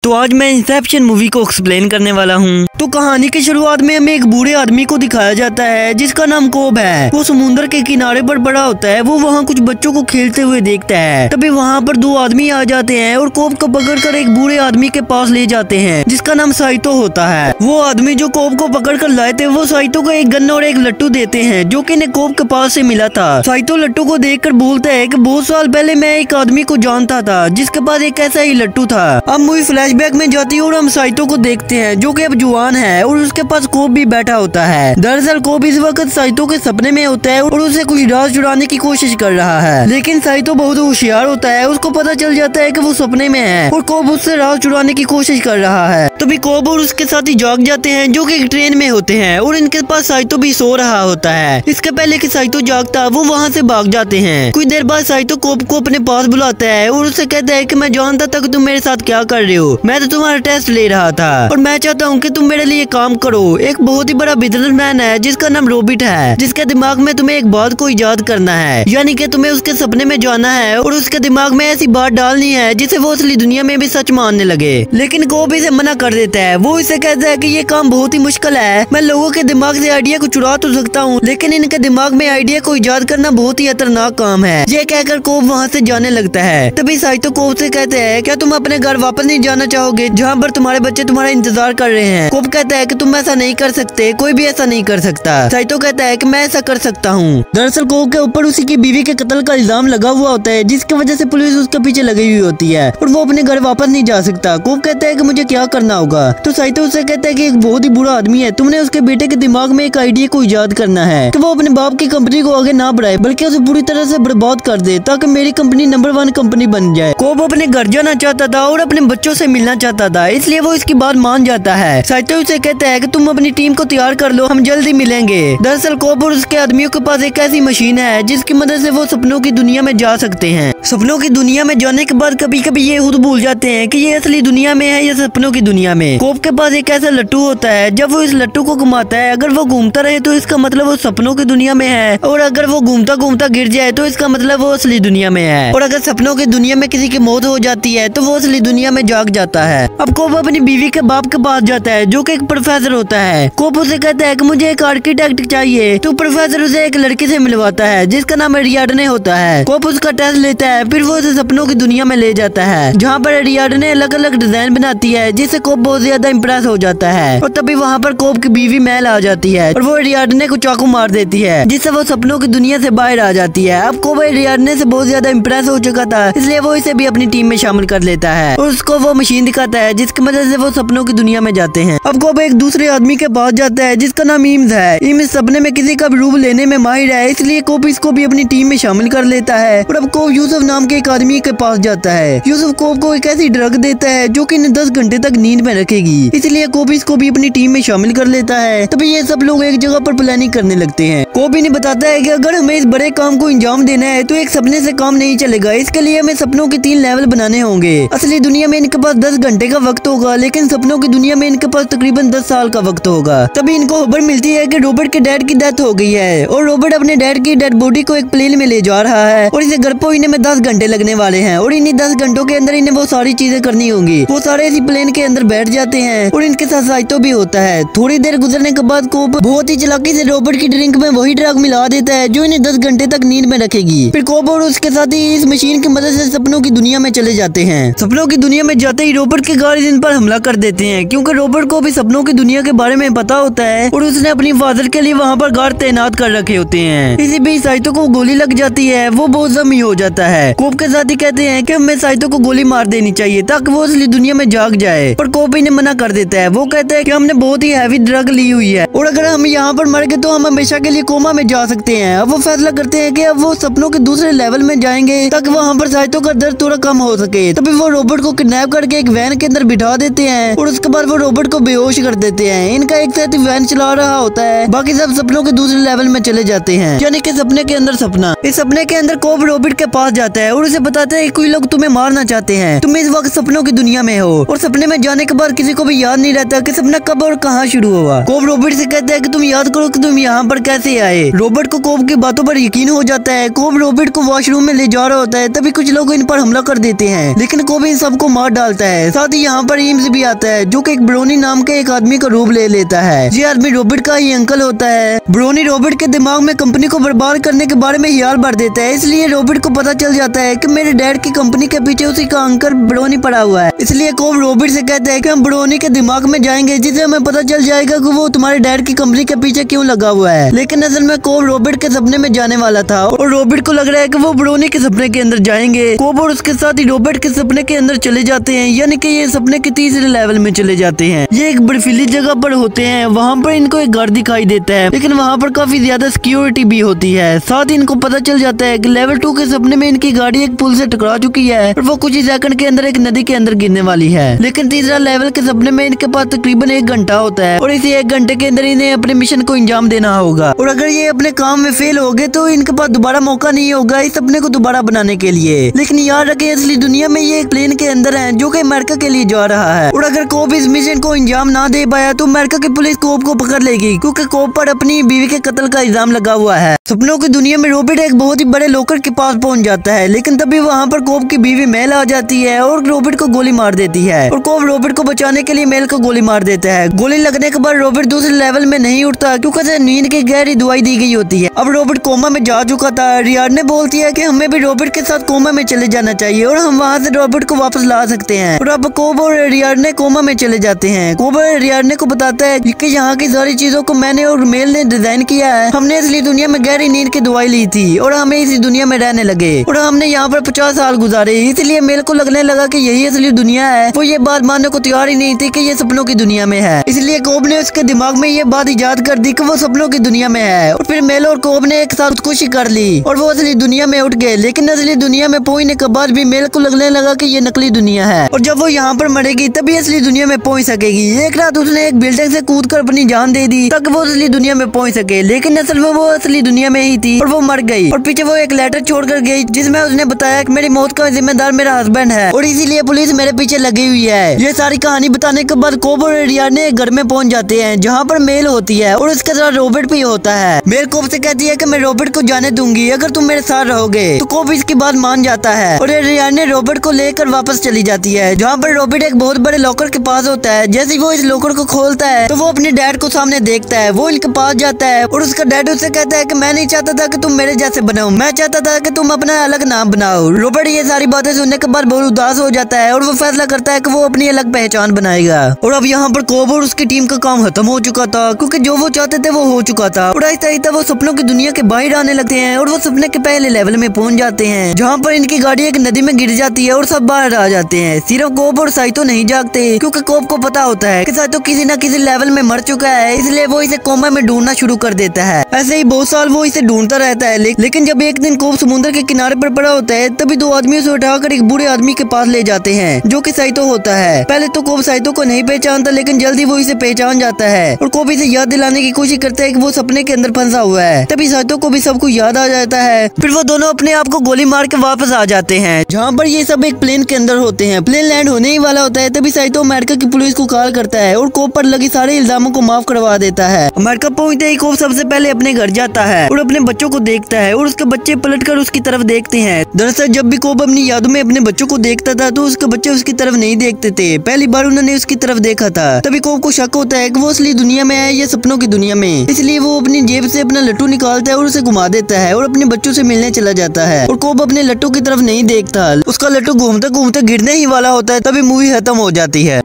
तो आज मैं इंसेप्शन मूवी को एक्सप्लेन करने वाला हूँ। तो कहानी की शुरुआत में हमें एक बूढ़े आदमी को दिखाया जाता है जिसका नाम कोब है। वो समुद्र के किनारे पर बड़ा होता है। वो वहाँ कुछ बच्चों को खेलते हुए देखता है। तभी वहाँ पर दो आदमी आ जाते हैं और कोब को पकड़कर एक बूढ़े आदमी के पास ले जाते हैं जिसका नाम साइतो होता है। वो आदमी जो कोब को पकड़ कर लाए थे वो साइतो को एक गन और एक लट्टू देते हैं जो कि इन्हें कोब के पास से मिला था। साइतो लट्टू को देख कर बोलता है कि बहुत साल पहले मैं एक आदमी को जानता था जिसके पास एक ऐसा ही लट्टू था। अब मूवी फ्लैशबैक में जाती है और हम साइतो को देखते हैं जो कि अब जुआन है और उसके पास कोब भी बैठा होता है। दरअसल कोब इस वक्त साइतो के सपने में होता है और उसे कुछ राज चुराने की कोशिश कर रहा है, लेकिन साइतो बहुत होशियार होता है। उसको पता चल जाता है कि वो सपने में है और कोब उससे राज चुराने की कोशिश कर रहा है। तभी कोब और उसके साथी जाग जाते हैं जो कि एक ट्रेन में होते हैं और इनके पास साइतो भी सो रहा होता है। इसके पहले कि साइतो जागता वो वहाँ से भाग जाते हैं। कुछ देर बाद साइतो कोब को अपने पास बुलाता है और उससे कहता है कि मैं जानता था कि तुम मेरे साथ क्या कर रहे हो। मैं तो तुम्हारा टेस्ट ले रहा था और मैं चाहता हूँ कि तुम मेरे लिए काम करो। एक बहुत ही बड़ा बिजनेसमैन है जिसका नाम रॉबिट है, जिसके दिमाग में तुम्हें एक बात को इजाद करना है, यानी कि तुम्हें उसके सपने में जाना है और उसके दिमाग में ऐसी बात डालनी है जिसे वो असली दुनिया में भी सच मानने लगे। लेकिन कोब इसे मना कर देता है। वो इसे कहता है कि ये काम बहुत ही मुश्किल है। मैं लोगों के दिमाग से आइडिया को चुरा तो सकता हूँ, लेकिन इनके दिमाग में आइडिया को इजाद करना बहुत ही खतरनाक काम है। ये कहकर कोब वहाँ से जाने लगता है। तभी साइतो कोब से कहते हैं, क्या तुम अपने घर वापस नहीं जाना चाहोगे जहाँ पर तुम्हारे बच्चे तुम्हारा इंतजार कर रहे हैं। कोब कहता है कि तुम ऐसा नहीं कर सकते, कोई भी ऐसा नहीं कर सकता। साइतो कहता है कि मैं ऐसा कर सकता हूँ। दरअसल कोब के ऊपर उसी की बीवी के कत्ल का इल्जाम लगा हुआ होता है जिसकी वजह से पुलिस उसके पीछे लगी हुई होती है और वो अपने घर वापस नहीं जा सकता। कोब कहता है कि मुझे क्या करना होगा। तो साइतो उससे कहता है कि एक बहुत ही बुरा आदमी है, तुमने उसके बेटे के दिमाग में एक आइडिया को इजाद करना है कि वो अपने बाप की कंपनी को आगे ना बढ़ाए बल्कि उसे पूरी तरह से बर्बाद कर दे ताकि मेरी कंपनी नंबर 1 कंपनी बन जाए। कोब अपने घर जाना चाहता था और अपने बच्चों से मिलना चाहता था, इसलिए वो इसकी बात मान जाता है। साइतो उसे कहता है कि तुम अपनी टीम को तैयार कर लो, हम जल्दी मिलेंगे। दरअसल कोब और उसके आदमियों के पास एक ऐसी मशीन है जिसकी मदद से वो सपनों की दुनिया में जा सकते हैं। सपनों की दुनिया में जाने के बाद कभी कभी ये खुद भूल जाते हैं कि ये असली दुनिया में है या सपनों की दुनिया में। कोब के पास एक ऐसा लट्टू होता है, जब वो इस लट्टू को घुमाता है अगर वो घूमता रहे तो इसका मतलब वो सपनों की दुनिया में है, और अगर वो घूमता घूमता गिर जाए तो इसका मतलब वो असली दुनिया में है, और अगर सपनों की दुनिया में किसी की मौत हो जाती है तो वो असली दुनिया में जाग जाता है। अब कोब अपनी बीवी के बाप के पास जाता है जो कि एक प्रोफेसर होता है। कोब उसे कहता है कि मुझे एक आर्किटेक्ट चाहिए, तो प्रोफेसर उसे एक लड़की से मिलवाता है जिसका नाम एरियाडने होता है। कोब उसका टेस्ट लेता है, फिर वो उसे सपनों की दुनिया में ले जाता है जहाँ पर एरियाडने अलग अलग डिजाइन बनाती है जिससे कोब बहुत ज्यादा इम्प्रेस हो जाता है। और तभी वहाँ पर कोब की बीवी महल आ जाती है और वो एरियाडने को चाकू मार देती है जिससे वो सपनों की दुनिया से बाहर आ जाती है। अब कोब एरियाडने से बहुत ज्यादा इम्प्रेस हो चुका था, इसलिए वो इसे भी अपनी टीम में शामिल कर लेता है और उसको वो मशीन दिखाता है जिसकी मदद से वो सपनों की दुनिया में जाते हैं। अब कोब एक दूसरे आदमी के पास जाता है जिसका नाम ईम्स है। ईम्स सपने में किसी का भी रूप लेने में माहिर है, इसलिए कोब इसको भी अपनी टीम में शामिल कर लेता है। और अब कोब यूसुफ नाम के एक आदमी के पास जाता है। यूसुफ कोब को एक ऐसी ड्रग देता है जो कि इन्हें 10 घंटे तक नींद में रखेगी, इसलिए कोब इसको भी अपनी टीम में शामिल कर लेता है। तभी ये सब लोग एक जगह पर प्लानिंग करने लगते हैं। कोब इन्हें बताता है कि अगर हमें इस बड़े काम को अंजाम देना है तो एक सपने से काम नहीं चलेगा, इसके लिए हमें सपनों के 3 लेवल बनाने होंगे। असली दुनिया में इनके पास 10 घंटे का वक्त होगा, लेकिन सपनों की दुनिया में इनके पास तकरीबन 10 साल का वक्त होगा। तभी इनको खबर मिलती है कि रॉबर्ट के डैड की डेथ हो गई है और रॉबर्ट अपने डैड की डेड बॉडी को एक प्लेन में ले जा रहा है और इसे घर पहुंचने में 10 घंटे लगने वाले हैं और इन्हीं 10 घंटों के अंदर इन्हें वो सारी चीजें करनी होंगी। वो सारे इसी प्लेन के अंदर बैठ जाते हैं और इनके साथ साइतो भी होता है। थोड़ी देर गुजरने के बाद कोब बहुत ही चालाकी से रॉबर्ट की ड्रिंक में वही ड्रग मिला देता है जो इन्हें 10 घंटे तक नींद में रखेगी। फिर कोब और उसके साथ ही इस मशीन की मदद से सपनों की दुनिया में चले जाते हैं। सपनों की दुनिया में जाते ही रॉबर्ट के गार्ड इन पर हमला कर देते हैं क्योंकि रॉबर्ट को भी सपनों की दुनिया के बारे में पता होता है और उसने अपनी हिफाजत के लिए वहाँ पर गार्ड तैनात कर रखे होते हैं। इसी बीच साइतो को गोली लग जाती है, वो बहुत जख्मी हो जाता है। कोब के साथी कहते हैं कि हमें साइतो को गोली मार देनी चाहिए ताकि वो असली दुनिया में जाग जाए, पर कोब इन्हें मना कर देता है। वो कहता है कि हमने बहुत ही हैवी ड्रग ली हुई है और अगर हम यहाँ पर मर गए तो हम हमेशा के लिए कोमा में जा सकते हैं। अब वो फैसला करते हैं कि अब वो सपनों के दूसरे लेवल में जाएंगे ताकि वहाँ पर साइतो का दर्द थोड़ा कम हो सके। तभी वो रॉबर्ट को किडनैप करके एक वैन के अंदर बिठा देते हैं और उसके बाद वो रॉबर्ट को बेहोश कर देते हैं। इनका एक साथी वैन चला रहा होता है, बाकी सब सपनों के दूसरे लेवल में चले जाते हैं, यानी कि सपने के अंदर सपना। इस सपने के अंदर कोब रॉबर्ट के पास जाता है और उसे बताता है कोई लोग तुम्हें मारना चाहते हैं, तुम इस वक्त सपनों की दुनिया में हो और सपने में जाने के बाद किसी को भी याद नहीं रहता कि सपना कब और कहाँ शुरू हुआ। कोब रॉबर्ट से कहता है कि तुम याद करो कि तुम यहाँ पर कैसे आए। रॉबर्ट को कोब की बातों पर यकीन हो जाता है। कोब रॉबर्ट को वॉशरूम में ले जा रहा होता है, तभी कुछ लोग इन पर हमला कर देते हैं, लेकिन कोब इन सबको मार डालता है। साथ ही यहाँ पर एम्स भी आता है जो कि एक ब्रोनी नाम के एक आदमी का रूप ले लेता है। ये आदमी रॉबर्ट का ही अंकल होता है। ब्रोनी रॉबर्ट के दिमाग में कंपनी को बर्बाद करने के बारे में ख्याल भर देता है, इसलिए रॉबर्ट को पता चल जाता है कि मेरे डैड की कंपनी के पीछे उसी का अंकल ब्रोनी पड़ा हुआ है। इसलिए कोब रॉबर्ट से कहता है कि हम ब्रोनी के दिमाग में जाएंगे जिससे हमें पता चल जाएगा कि वो तुम्हारे डैड की कंपनी के पीछे क्यों लगा हुआ है। लेकिन असल में कोब रॉबर्ट के सपने में जाने वाला था और रॉबर्ट को लग रहा है कि वो ब्रोनी के सपने के अंदर जाएंगे। कोब और उसके साथ ही रॉबर्ट के सपने के अंदर चले जाते हैं, यानी कि ये सपने के तीसरे लेवल में चले जाते हैं। ये एक बर्फीली जगह पर होते हैं। वहाँ पर इनको एक घर दिखाई देता है, लेकिन वहाँ पर काफी ज्यादा सिक्योरिटी भी होती है। साथ ही इनको पता चल जाता है कि लेवल 2 के सपने में इनकी गाड़ी एक पुल से टकरा चुकी है और वो कुछ ही सेकंड के अंदर एक नदी के अंदर गिरने वाली है। लेकिन तीसरा लेवल के सपने में इनके पास तकरीबन 1 घंटा होता है और इसी 1 घंटे के अंदर इन्हें अपने मिशन को अंजाम देना होगा। और अगर ये अपने काम में फेल हो गए तो इनके पास दोबारा मौका नहीं होगा इस सपने को दोबारा बनाने के लिए। लेकिन याद रखें असली दुनिया में ये एक प्लेन के अंदर है जो कि अमेरिका के लिए जा रहा है और अगर कोब इस मिशन को अंजाम ना दे पाया तो अमेरिका की पुलिस कोब को पकड़ लेगी, क्योंकि कोब पर अपनी बीवी के कत्ल का इल्जाम लगा हुआ है। सपनों की दुनिया में रॉबर्ट एक बहुत ही बड़े लॉकर के पास पहुंच जाता है, लेकिन तभी वहाँ पर कोब की बीवी मेल आ जाती है और रॉबर्ट को गोली मार देती है और कोब रॉबर्ट को बचाने के लिए मेल को गोली मार देता है। गोली लगने के बाद रॉबर्ट दूसरे लेवल में नहीं उठता क्योंकि उसे नींद की गहरी दवाई दी गई होती है। अब रॉबर्ट कोमा में जा चुका था। रियार्डने बोलती है कि हमें भी रॉबर्ट के साथ कोमा में चले जाना चाहिए और हम वहाँ से रॉबर्ट को वापस ला सकते हैं। और अब कोब और रियार्डने कोमा में चले जाते हैं। कोब रियार्डने को बताता है कि यहाँ की सारी चीजों को मैंने और मेल ने डिजाइन किया है। हमने असली दुनिया में गहरी नींद की दवाई ली थी और हमें इसी दुनिया में रहने लगे और हमने यहाँ पर 50 साल गुजारे, इसलिए मेल को लगने लगा कि यही असली दुनिया है। वो ये बात मानने को तैयार ही नहीं थी कि ये सपनों की दुनिया में है, इसलिए कोब ने उसके दिमाग में ये बात इजाद कर दी कि वो सपनों की दुनिया में है। और फिर मेल और कोब ने एक साथ खुदकुशी कर ली और वो असली दुनिया में उठ गए। लेकिन असली दुनिया में पहुंचने के बाद भी मेल को लगने लगा कि ये नकली दुनिया है और जब वो यहाँ पर मरेगी तभी असली दुनिया में पहुंच सकेगी। एक रात उसने एक बिल्डिंग से कूदकर अपनी जान दे दी ताकि वो असली दुनिया में पहुंच सके, लेकिन असल में वो असली दुनिया में ही थी और वो मर गई। और पीछे वो एक लेटर छोड़कर गई जिसमें उसने बताया कि मेरी मौत का जिम्मेदार मेरा हस्बैंड है और इसीलिए पुलिस मेरे पीछे लगी हुई है। ये सारी कहानी बताने के बाद कोब और रियार्डने घर में पहुंच जाते हैं जहाँ पर मेल होती है और उसके साथ रॉबर्ट भी होता है। मेल कोब से कहती है कि मैं रॉबर्ट को जाने दूंगी अगर तुम मेरे साथ रहोगे, तो कोब इसकी बात मान जाता है और रियार्डने रॉबर्ट को लेकर वापस चली जाती है जहाँ पर रॉबर्ट एक बहुत बड़े लॉकर के पास होता है। जैसे वो इस लॉकर को खोलता है तो वो अपने डैड को सामने देखता है। वो इनके पास जाता है और उसका डैड उससे कहता है कि मैं नहीं चाहता था कि तुम मेरे जैसे बनाओ, मैं चाहता था कि तुम अपना अलग नाम बनाओ। रॉबर्ट ये सारी बातें सुनने के बाद बहुत उदास हो जाता है और वो फैसला करता है कि वो अपनी अलग पहचान बनाएगा। और अब यहाँ पर कोब और उसकी टीम का काम खत्म हो चुका था क्योंकि जो वो चाहते थे वो हो चुका था और आहिस्ता आहिस्ता वो सपनों की दुनिया के बाहर आने लगते हैं और वो सपने के पहले लेवल में पहुंच जाते हैं जहाँ पर इनकी गाड़ी एक नदी में गिर जाती है और सब बाहर आ जाते हैं। सिर्फ कोब और साइतो नहीं जागते क्योंकि कोब को पता होता है कि साइतो किसी न किसी लेवल में मर चुका है, इसलिए वो इसे कोमा में ढूंढना शुरू कर देता है। ऐसे ही बहुत साल वो इसे ढूंढता रहता है, लेकिन जब एक दिन कोब समुद्र के किनारे पर पड़ा होता है तभी 2 आदमी उसे उठाकर एक बूढ़े आदमी के पास ले जाते हैं जो कि साइतो होता है। पहले तो कोब साइतो को नहीं पहचानता, लेकिन जल्दी वो इसे पहचान जाता है और कोब इसे याद दिलाने की कोशिश करता है कि वो सपने के अंदर फंसा हुआ है। तभी साइतो को भी सब कुछ याद आ जाता है। फिर वो दोनों अपने आप को गोली मार के वापस आ जाते हैं जहाँ पर ये सब एक प्लेन के अंदर होते हैं। प्लेन लैंड होने ही वाला होता है तभी साइतो अमेरिका की पुलिस को कॉल करता है और कोब पर लगे सारे इल्जामों को माफ करवा देता है। अमेरिका पहुंचते ही कोब सबसे पहले अपने घर जाता है और अपने बच्चों को देखता है और उसके बच्चे पलटकर उसकी तरफ देखते हैं। दरअसल जब भी कोब अपनी यादों में अपने बच्चों को देखता था तो उसके बच्चे उसकी तरफ नहीं देखते थे, पहली बार उन्होंने उसकी तरफ देखा था। तभी कोब को शक होता है कि वो असली दुनिया में है या सपनों की दुनिया में, इसलिए वो अपनी जेब से अपना लट्टू निकालता है और उसे घुमा देता है और अपने बच्चों से मिलने चला जाता है। और कोब अपने लट्टू की तरफ नहीं देखता, उसका लट्टू घूमते घूमते गिरने ही वाला होता है। तभी मूवी खत्म हो जाती है।